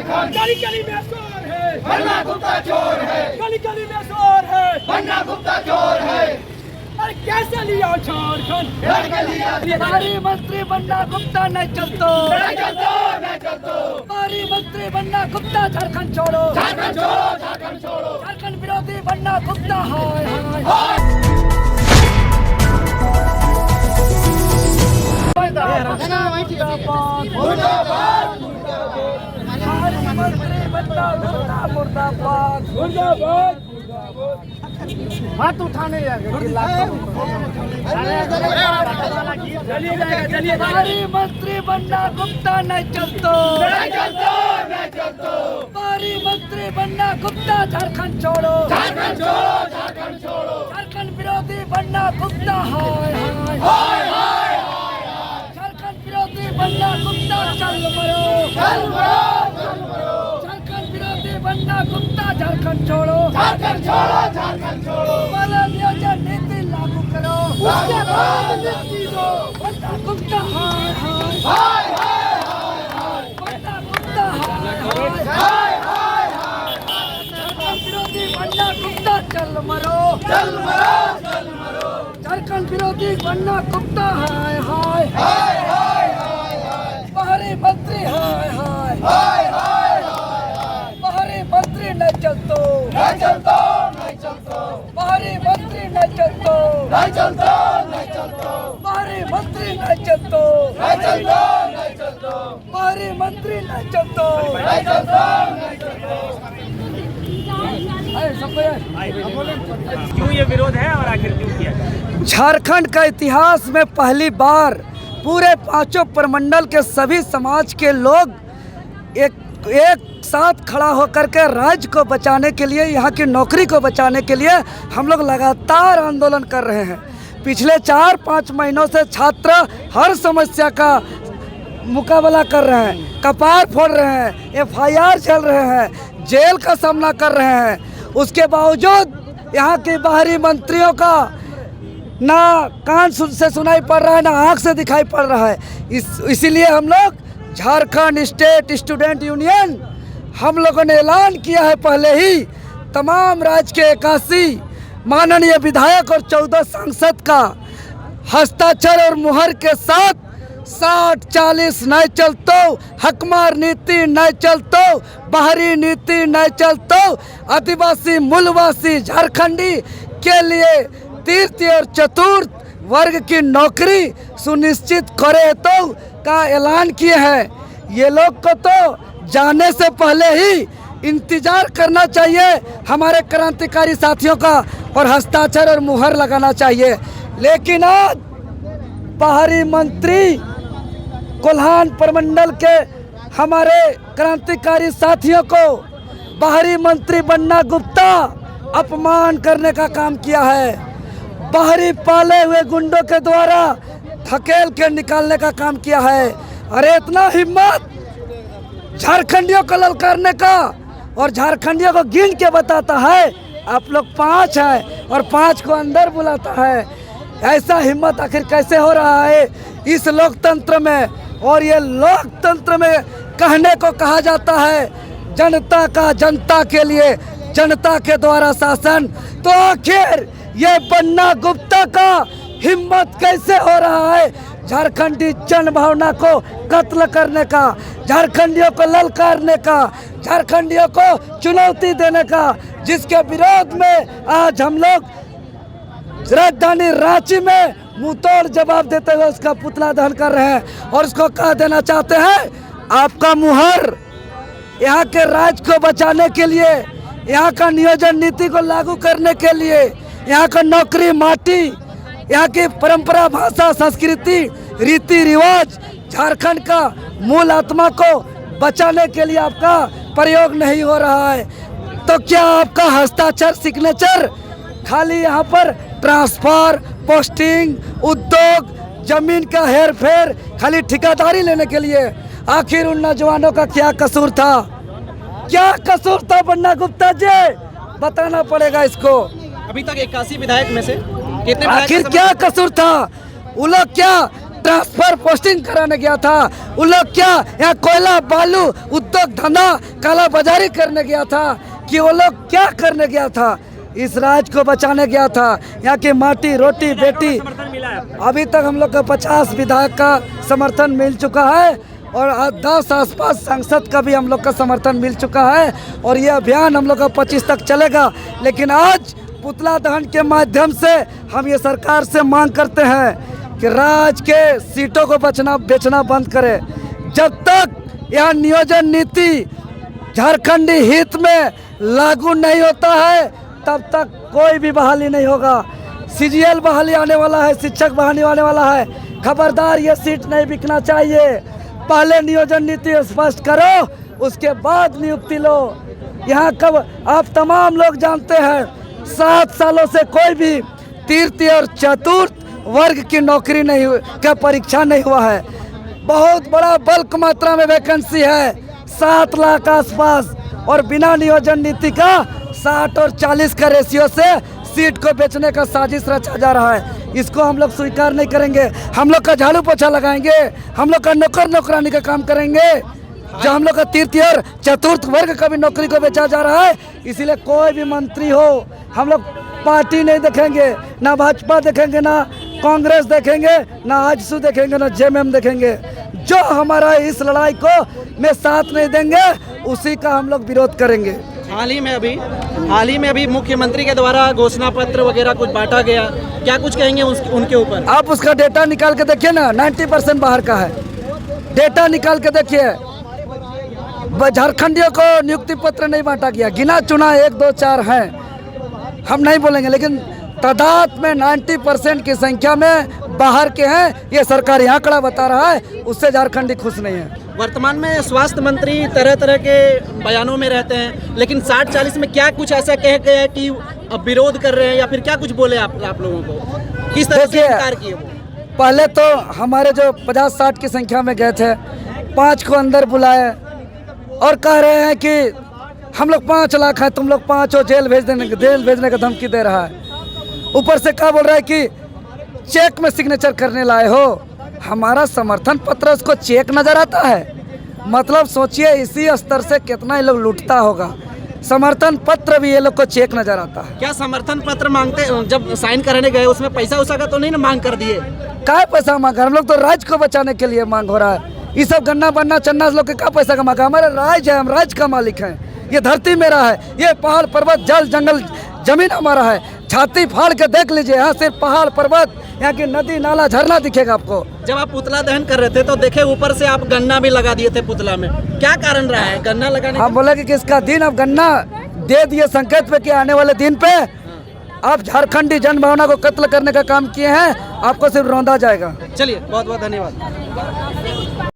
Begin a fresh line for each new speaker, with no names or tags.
झारखंड।
गली गली में शोर है,
बन्ना गुप्ता चोर है,
गली गली में शोर है,
बन्ना गुप्ता चोर है।
अरे कैसे लिया झारखंड,
लड़ के लिया
बिहारी मंत्री बन्ना गुप्ता नहीं चलतो,
नहीं चलतो, नहीं चलतो।
बिहारी मंत्री बन्ना गुप्ता झारखंड छोड़ो,
झारखंड छोड़ो, झारखंड छोड़ो।
झारखंड विरोधी बन्ना गुप्ता हाय हाय।
हाय। मुर्दाबाद,
बिहारी मंत्री बन्ना गुप्ता मुर्दाबाद,
मुर्दाबाद।
हाथ उठाने बिहारी मंत्री बन्ना गुप्ता नहीं चलतो,
नहीं चलतो, नहीं चलतो।
बिहारी मंत्री बन्ना गुप्ता झारखंड छोड़ो,
झारखंड छोड़ो, झारखंड छोड़ो।
झारखंड विरोधी बन्ना गुप्ता हाय हाय।
हाय, हाय, हाय, हाय।
झारखंड विरोधी बन्ना गुप्ता चल मरो,
चल मरो, चल मरो।
झारखंड विरोधी बन्ना गुप्ता झारखंड छोड़ो,
झारखंड छोड़ो, झारखंड छोड़ो।
वाला नियोजन नीति लागू करो,
उसके बाद नीति दो।
बन्ना गुप्ता हाय हाय,
हाय, हाय, हाय, हाय।
बन्ना गुप्ता हाय हाय।
हाय, हाय, हाय।
झारखंड विरोधी बन्ना गुप्ता चल मरो,
चल मरो, चल मरो।
झारखंड विरोधी बन्ना गुप्ता हाय हाय।
हाय, हाय, हाय, हाय।
बाहरी मंत्री हाय हाय,
हाय, हाय, हाय, हाय।
बाहरी मंत्री नहीं चलतो,
नहीं चलतो, नहीं चलतो।
बाहरी मंत्री नहीं चलतो,
नहीं चलतो, नहीं चलतो।
बाहरी मंत्री नहीं चलतो,
नहीं चलतो, नहीं चलतो।
बाहरी मंत्री नहीं चलतो।
नहीं चलतो, नहीं चलतो।
क्यों ये विरोध है और आखिर क्यों किया जाए?
झारखंड का इतिहास में पहली बार पूरे पांचों प्रमंडल के सभी समाज के लोग एक साथ खड़ा होकर के राज्य को बचाने के लिए, यहाँ की नौकरी को बचाने के लिए हम लोग लगातार आंदोलन कर रहे हैं। पिछले 4-5 महीनों से छात्र हर समस्या का मुकाबला कर रहे हैं, कपार फोड़ रहे हैं, FIR चल रहे हैं, जेल का सामना कर रहे हैं। उसके बावजूद यहाँ के बाहरी मंत्रियों का ना कान से सुनाई पड़ रहा है, ना आँख से दिखाई पड़ रहा है। इसीलिए हम लोग झारखंड स्टेट स्टूडेंट यूनियन हम लोगों ने ऐलान किया है पहले ही, तमाम राज्य के 81 माननीय विधायक और 14 सांसद का हस्ताक्षर और मुहर के साथ 60-40 नहीं चलतो, हकमार नीति नहीं चलतो, बाहरी नीति नहीं चलतो। आदिवासी मूलवासी झारखंडी के लिए तृतीय और चतुर्थ वर्ग की नौकरी सुनिश्चित करे तो का ऐलान किए हैं। ये लोग को तो जाने से पहले ही इंतजार करना चाहिए हमारे क्रांतिकारी साथियों का और हस्ताक्षर और मुहर लगाना चाहिए। लेकिन आज बाहरी मंत्री कोल्हान प्रमंडल के हमारे क्रांतिकारी साथियों को बाहरी मंत्री बन्ना गुप्ता अपमान करने का काम किया है। बाहरी पाले हुए गुंडों के द्वारा धकेल के निकालने का काम किया है। अरे इतना हिम्मत झारखंडियों को ललकारने का, और झारखंडियों को गिन के बताता है आप लोग 5 हैं और 5 को अंदर बुलाता है। ऐसा हिम्मत आखिर कैसे हो रहा है इस लोकतंत्र में? और ये लोकतंत्र में कहने को कहा जाता है जनता का जनता के लिए, जनता के द्वारा शासन। तो आखिर ये बन्ना गुप्ता का हिम्मत कैसे हो रहा है झारखंडी जन भावना को कत्ल करने का, झारखंडियों को ललकारने का, झारखंडियों को चुनौती देने का, जिसके विरोध में आज हम लोग राजधानी रांची में मुंहतोड़ जवाब देते हुए उसका पुतला दहन कर रहे हैं। और उसको कह देना चाहते हैं आपका मुहर यहाँ के राज्य को बचाने के लिए, यहाँ का नियोजन नीति को लागू करने के लिए, यहाँ का नौकरी माटी, यहाँ की परंपरा भाषा संस्कृति रीति रिवाज, झारखंड का मूल आत्मा को बचाने के लिए आपका प्रयोग नहीं हो रहा है। तो क्या आपका हस्ताक्षर सिग्नेचर खाली यहाँ पर ट्रांसफर, पोस्टिंग, उद्योग, जमीन का हेर फेर, खाली ठेकेदारी लेने के लिए? आखिर उन नौजवानों का क्या कसूर था? क्या कसूर था बन्ना गुप्ता जी? बताना पड़ेगा इसको।
अभी तक 81 विधायक में से कितने
आखिर क्या कसूर था? वो लोग क्या ट्रांसफर पोस्टिंग कराने गया था। उन लोग क्या यहाँ कोयला बालू उद्योग धंधा काला बाजारी करने गया था कि वो लोग क्या करने गया था? इस राज्य को बचाने गया था। यहाँ की माटी रोटी बेटी।
समर्थन मिला है?
अभी तक हम लोग का 50 विधायक का समर्थन मिल चुका है और 10 आसपास सांसद का भी हम लोग का समर्थन मिल चुका है और ये अभियान हम लोग का 25 तक चलेगा। लेकिन आज पुतला दहन के माध्यम से हम ये सरकार से मांग करते हैं कि राज्य के सीटों को बेचना बंद करे। जब तक यह नियोजन नीति झारखंडी हित में लागू नहीं होता है तब तक कोई भी बहाली नहीं होगा। सीजीएल बहाली आने वाला है, शिक्षक बहाली आने वाला है। खबरदार ये सीट नहीं बिकना चाहिए। पहले नियोजन नीति स्पष्ट करो, उसके बाद नियुक्ति लो। यहाँ कब आप तमाम लोग जानते हैं 7 सालों से कोई भी तृतीय और चतुर्थ वर्ग की नौकरी नहीं का परीक्षा नहीं हुआ है। बहुत बड़ा बल्क मात्रा में वैकेंसी है, 7 लाख आसपास, और बिना नियोजन नीति का 60 और 40 का रेशियो से सीट को बेचने का साजिश रचा जा रहा है। इसको हम लोग स्वीकार नहीं करेंगे। हम लोग का झाड़ू पोछा लगाएंगे, हम लोग का नौकरानी का काम करेंगे। जो हम लोग का तृतीय और चतुर्थ वर्ग का भी नौकरी को बेचा जा रहा है, इसीलिए कोई भी मंत्री हो हम लोग पार्टी नहीं देखेंगे, ना भाजपा देखेंगे, ना कांग्रेस देखेंगे, ना आजसू देखेंगे, ना जेएमएम देखेंगे। जो हमारा इस लड़ाई को में साथ नहीं देंगे उसी का हम लोग विरोध करेंगे।
हाल ही में अभी मुख्यमंत्री के द्वारा घोषणा पत्र वगैरह कुछ बांटा गया, क्या कुछ कहेंगे उनके ऊपर?
आप उसका डेटा निकाल के देखिए ना, 90% बाहर का है। डेटा निकाल के देखिए, झारखंडियों को नियुक्ति पत्र नहीं बांटा गया। गिना चुना 1 2 4 हैं, हम नहीं बोलेंगे, लेकिन तादाद में 90% की संख्या में बाहर के हैं। ये सरकारी आंकड़ा बता रहा है, उससे झारखंडी खुश नहीं है।
वर्तमान में स्वास्थ्य मंत्री तरह तरह के बयानों में रहते हैं, लेकिन 60-40 में क्या कुछ ऐसा कह गया कि अब विरोध कर रहे हैं या फिर क्या कुछ बोले आप लोगों को? किस तरह से इनकार किए वो?
पहले तो हमारे जो 50-60 की संख्या में गए थे, 5 को अंदर बुलाए और कह रहे हैं कि हम लोग 5 लाख हैं, तुम लोग 5 हो, जेल भेजने का धमकी दे रहा है। ऊपर से क्या बोल रहा है कि चेक में सिग्नेचर करने लाए हो। हमारा समर्थन पत्र उसको चेक नजर आता है? मतलब सोचिए इसी स्तर से कितना ये लोग लूटता होगा। समर्थन पत्र भी ये लोग को चेक नजर आता है।
क्या समर्थन पत्र मांगते, जब साइन कराने गए उसमें पैसा उसा का तो नहीं ना मांग कर दिए?
क्या पैसा मांगा? हम लोग तो राज्य को बचाने के लिए मांग हो रहा है। ये सब गन्ना बन्ना चन्ना लोग के क्या पैसा का मांगा? हमारा राज्य है, हम राज्य का मालिक हैं। ये धरती मेरा है, ये पहाड़ पर्वत जल जंगल जमीन हमारा है। छाती फाड़ के देख लीजिए, यहाँ सिर्फ पहाड़ पर्वत, यहाँ की नदी नाला झरना दिखेगा आपको।
जब आप पुतला दहन कर रहे थे तो देखे ऊपर से आप गन्ना भी लगा दिए थे पुतला में, क्या कारण रहा है गन्ना लगाने का?
हम बोले कि किसका दिन, अब गन्ना दे दिए संकेत पे कि आने वाले दिन पे आप झारखंडी जनभावना को कत्ल करने का काम किए हैं, आपको सिर्फ रौंदा जाएगा।
चलिए, बहुत बहुत धन्यवाद।